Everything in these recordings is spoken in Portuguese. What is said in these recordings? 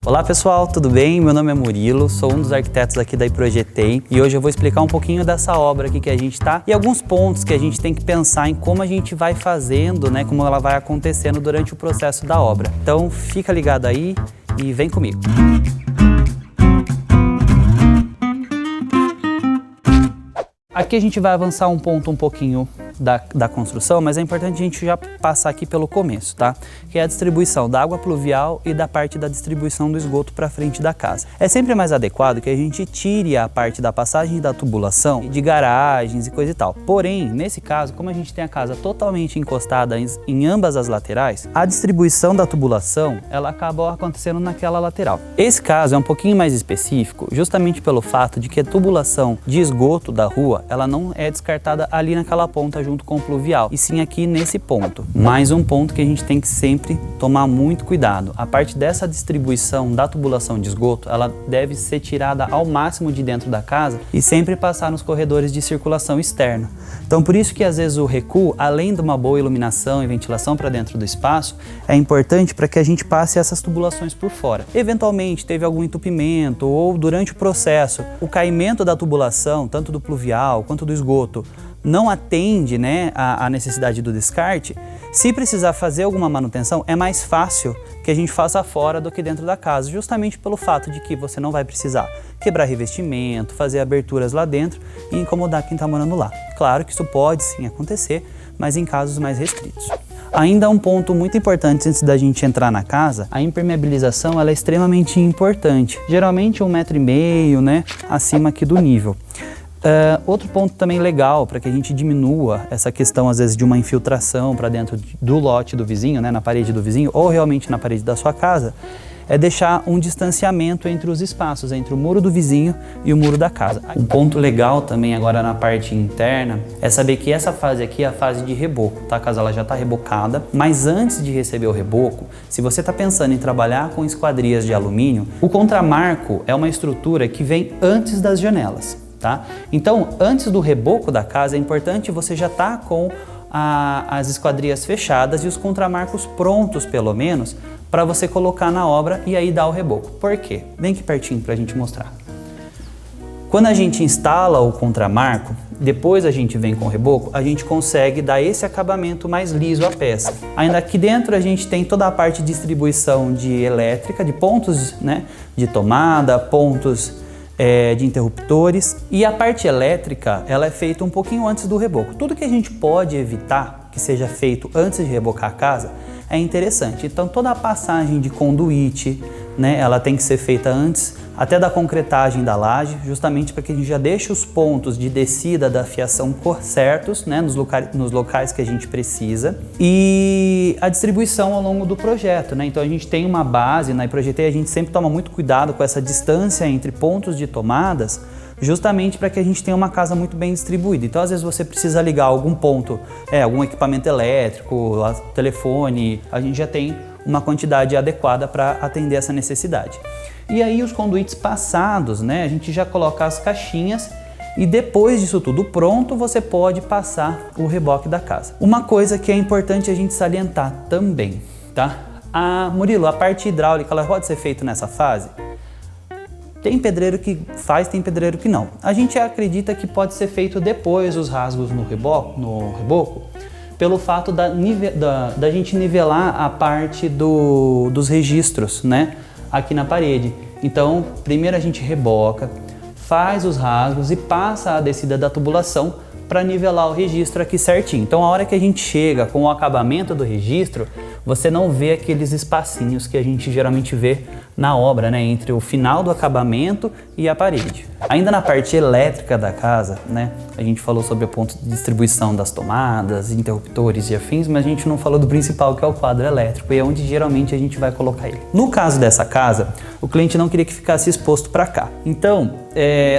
Olá pessoal, tudo bem? Meu nome é Murilo, sou um dos arquitetos aqui da Iprojetei e hoje eu vou explicar um pouquinho dessa obra aqui que a gente tá e alguns pontos que a gente tem que pensar em como a gente vai fazendo, né? Como ela vai acontecendo durante o processo da obra. Então fica ligado aí e vem comigo. Aqui a gente vai avançar um ponto um pouquinho da construção, mas é importante a gente já passar aqui pelo começo, tá? Que é a distribuição da água pluvial e da parte da distribuição do esgoto para frente da casa. É sempre mais adequado que a gente tire a parte da passagem da tubulação de garagens e coisa e tal. Porém, nesse caso, como a gente tem a casa totalmente encostada em ambas as laterais, a distribuição da tubulação, ela acaba acontecendo naquela lateral. Esse caso é um pouquinho mais específico, justamente pelo fato de que a tubulação de esgoto da rua, ela não é descartada ali naquela ponta junto com o pluvial, e sim aqui nesse ponto. Mais um ponto que a gente tem que sempre tomar muito cuidado. A parte dessa distribuição da tubulação de esgoto, ela deve ser tirada ao máximo de dentro da casa e sempre passar nos corredores de circulação externa. Então por isso que às vezes o recuo, além de uma boa iluminação e ventilação para dentro do espaço, é importante para que a gente passe essas tubulações por fora. Eventualmente teve algum entupimento ou durante o processo, o caimento da tubulação, tanto do pluvial quanto do esgoto, não atende, né, a necessidade do descarte. Se precisar fazer alguma manutenção, é mais fácil que a gente faça fora do que dentro da casa, justamente pelo fato de que você não vai precisar quebrar revestimento, fazer aberturas lá dentro e incomodar quem está morando lá. Claro que isso pode sim acontecer, mas em casos mais restritos. Ainda um ponto muito importante antes da gente entrar na casa, a impermeabilização ela é extremamente importante, geralmente 1,5 m, né, acima aqui do nível. Outro ponto também legal para que a gente diminua essa questão às vezes de uma infiltração para dentro do lote do vizinho, né, na parede do vizinho ou realmente na parede da sua casa, é deixar um distanciamento entre os espaços, entre o muro do vizinho e o muro da casa. Um ponto legal também agora na parte interna é saber que essa fase aqui é a fase de reboco, tá? A casa ela já está rebocada, mas antes de receber o reboco, se você está pensando em trabalhar com esquadrias de alumínio, o contramarco é uma estrutura que vem antes das janelas. Tá? Então, antes do reboco da casa, é importante você já estar com as esquadrias fechadas e os contramarcos prontos, pelo menos, para você colocar na obra e aí dar o reboco. Por quê? Vem aqui pertinho para a gente mostrar. Quando a gente instala o contramarco, depois a gente vem com o reboco, a gente consegue dar esse acabamento mais liso à peça. Ainda aqui dentro a gente tem toda a parte de distribuição de elétrica, de pontos, né, de tomada, pontos de interruptores, e a parte elétrica ela é feita um pouquinho antes do reboco. Tudo que a gente pode evitar que seja feito antes de rebocar a casa é interessante. Então toda a passagem de conduíte, né, ela tem que ser feita antes até da concretagem da laje, justamente para que a gente já deixe os pontos de descida da fiação certos, né, nos locais que a gente precisa, e a distribuição ao longo do projeto, né? Então a gente tem uma base, na Iprojetei a gente sempre toma muito cuidado com essa distância entre pontos de tomadas, justamente para que a gente tenha uma casa muito bem distribuída. Então às vezes você precisa ligar algum ponto, algum equipamento elétrico, telefone, a gente já tem uma quantidade adequada para atender essa necessidade. E aí os conduítes passados, né, a gente já coloca as caixinhas e depois disso tudo pronto, você pode passar o reboque da casa. Uma coisa que é importante a gente salientar também, tá? Murilo, a parte hidráulica ela pode ser feita nessa fase? Tem pedreiro que faz, tem pedreiro que não. A gente acredita que pode ser feito depois os rasgos no reboco, pelo fato da gente nivelar a parte dos registros, né, aqui na parede. Então, primeiro a gente reboca, faz os rasgos e passa a descida da tubulação para nivelar o registro aqui certinho. Então, a hora que a gente chega com o acabamento do registro, você não vê aqueles espacinhos que a gente geralmente vê na obra, né, entre o final do acabamento e a parede. Ainda na parte elétrica da casa, né, a gente falou sobre o ponto de distribuição das tomadas, interruptores e afins, mas a gente não falou do principal, que é o quadro elétrico, e é onde geralmente a gente vai colocar ele. No caso dessa casa, o cliente não queria que ficasse exposto para cá. Então,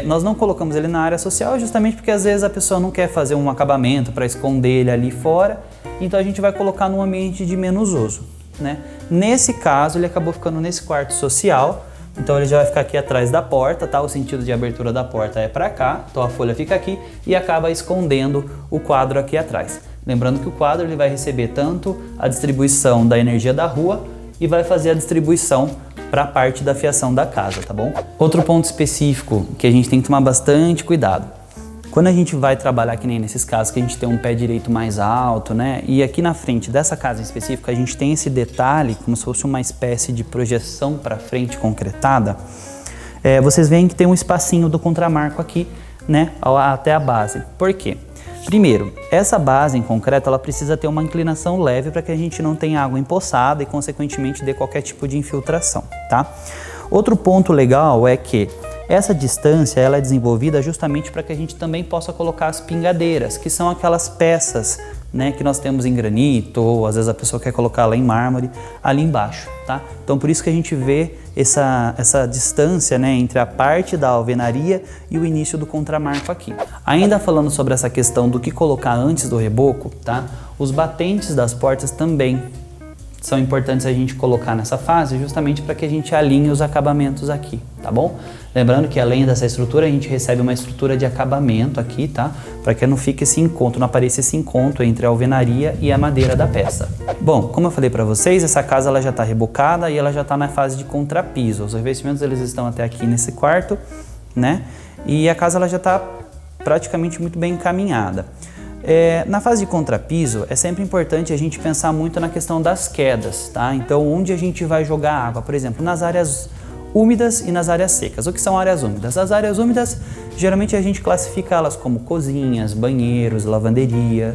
nós não colocamos ele na área social justamente porque às vezes a pessoa não quer fazer um acabamento para esconder ele ali fora, então a gente vai colocar num ambiente de menos uso, né? Nesse caso, ele acabou ficando nesse quarto social, então ele já vai ficar aqui atrás da porta, tá? O sentido de abertura da porta é para cá, então a folha fica aqui e acaba escondendo o quadro aqui atrás. Lembrando que o quadro ele vai receber tanto a distribuição da energia da rua e vai fazer a distribuição para a parte da fiação da casa, tá bom? Outro ponto específico que a gente tem que tomar bastante cuidado. Quando a gente vai trabalhar, que nem nesses casos, que a gente tem um pé direito mais alto, né? E aqui na frente dessa casa em específico, a gente tem esse detalhe, como se fosse uma espécie de projeção para frente concretada. Vocês veem que tem um espacinho do contramarco aqui, né? Até a base. Por quê? Primeiro, essa base em concreto, ela precisa ter uma inclinação leve para que a gente não tenha água empoçada e, consequentemente, dê qualquer tipo de infiltração, tá? Outro ponto legal é que essa distância ela é desenvolvida justamente para que a gente também possa colocar as pingadeiras, que são aquelas peças, né, que nós temos em granito, ou às vezes a pessoa quer colocar ela em mármore, ali embaixo, tá? Então por isso que a gente vê essa distância, né, entre a parte da alvenaria e o início do contramarco aqui. Ainda falando sobre essa questão do que colocar antes do reboco, tá? Os batentes das portas também são importantes a gente colocar nessa fase, justamente para que a gente alinhe os acabamentos aqui, tá bom? Lembrando que além dessa estrutura, a gente recebe uma estrutura de acabamento aqui, tá? Para que não fique esse encontro, não apareça esse encontro entre a alvenaria e a madeira da peça. Bom, como eu falei para vocês, essa casa ela já está rebocada e ela já está na fase de contrapiso. Os revestimentos eles estão até aqui nesse quarto, né? E a casa ela já está praticamente muito bem encaminhada. Na fase de contrapiso, é sempre importante a gente pensar muito na questão das quedas, tá? Então, onde a gente vai jogar água, por exemplo, nas áreas úmidas e nas áreas secas. O que são áreas úmidas? As áreas úmidas, geralmente a gente classifica elas como cozinhas, banheiros, lavanderia,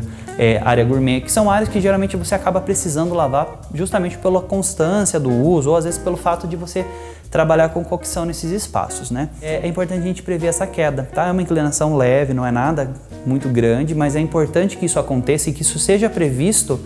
área gourmet, que são áreas que geralmente você acaba precisando lavar justamente pela constância do uso ou às vezes pelo fato de você trabalhar com cocção nesses espaços, né? É importante a gente prever essa queda, tá? É uma inclinação leve, não é nada muito grande, mas é importante que isso aconteça e que isso seja previsto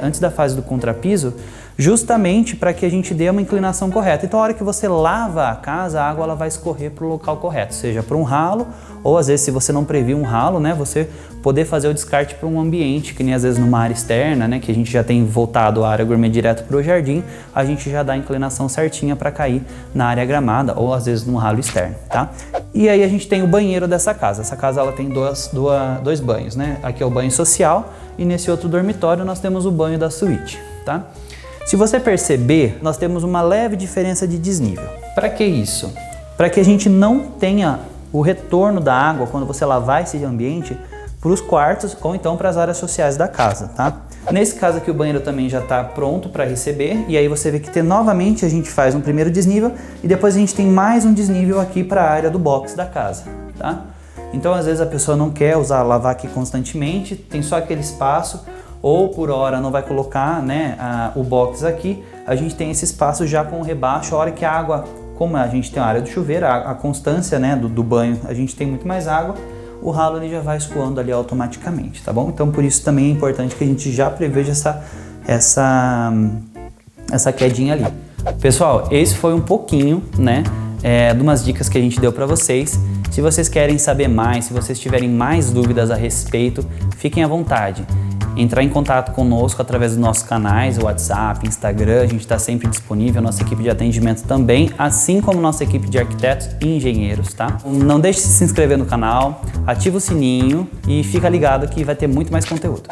antes da fase do contrapiso, justamente para que a gente dê uma inclinação correta. Então, a hora que você lava a casa, a água ela vai escorrer para o local correto, seja para um ralo, ou às vezes se você não previu um ralo, né, você poder fazer o descarte para um ambiente, que nem às vezes numa área externa, né, que a gente já tem voltado a área gourmet direto para o jardim, a gente já dá a inclinação certinha para cair na área gramada, ou às vezes num ralo externo, tá? E aí a gente tem o banheiro dessa casa. Essa casa ela tem dois banhos, né? Aqui é o banho social e nesse outro dormitório nós temos o banho da suíte, tá? Se você perceber, nós temos uma leve diferença de desnível. Para que isso? Para que a gente não tenha o retorno da água quando você lavar esse ambiente para os quartos ou então para as áreas sociais da casa, tá? Nesse caso aqui o banheiro também já está pronto para receber e aí você vê que novamente a gente faz um primeiro desnível e depois a gente tem mais um desnível aqui para a área do box da casa, tá? Então às vezes a pessoa não quer lavar aqui constantemente, tem só aquele espaço, ou por hora não vai colocar, né, o box aqui, a gente tem esse espaço já com o rebaixo. A hora que a água, como a gente tem a área do chuveiro, a constância, né, do banho, a gente tem muito mais água, o ralo ele já vai escoando ali automaticamente, tá bom? Então por isso também é importante que a gente já preveja essa quedinha ali. Pessoal, esse foi um pouquinho, né, de umas dicas que a gente deu para vocês. Se vocês querem saber mais, se vocês tiverem mais dúvidas a respeito, fiquem à vontade. Entrar em contato conosco através dos nossos canais, WhatsApp, Instagram, a gente está sempre disponível, nossa equipe de atendimento também, assim como nossa equipe de arquitetos e engenheiros, tá? Não deixe de se inscrever no canal, ativa o sininho e fica ligado que vai ter muito mais conteúdo.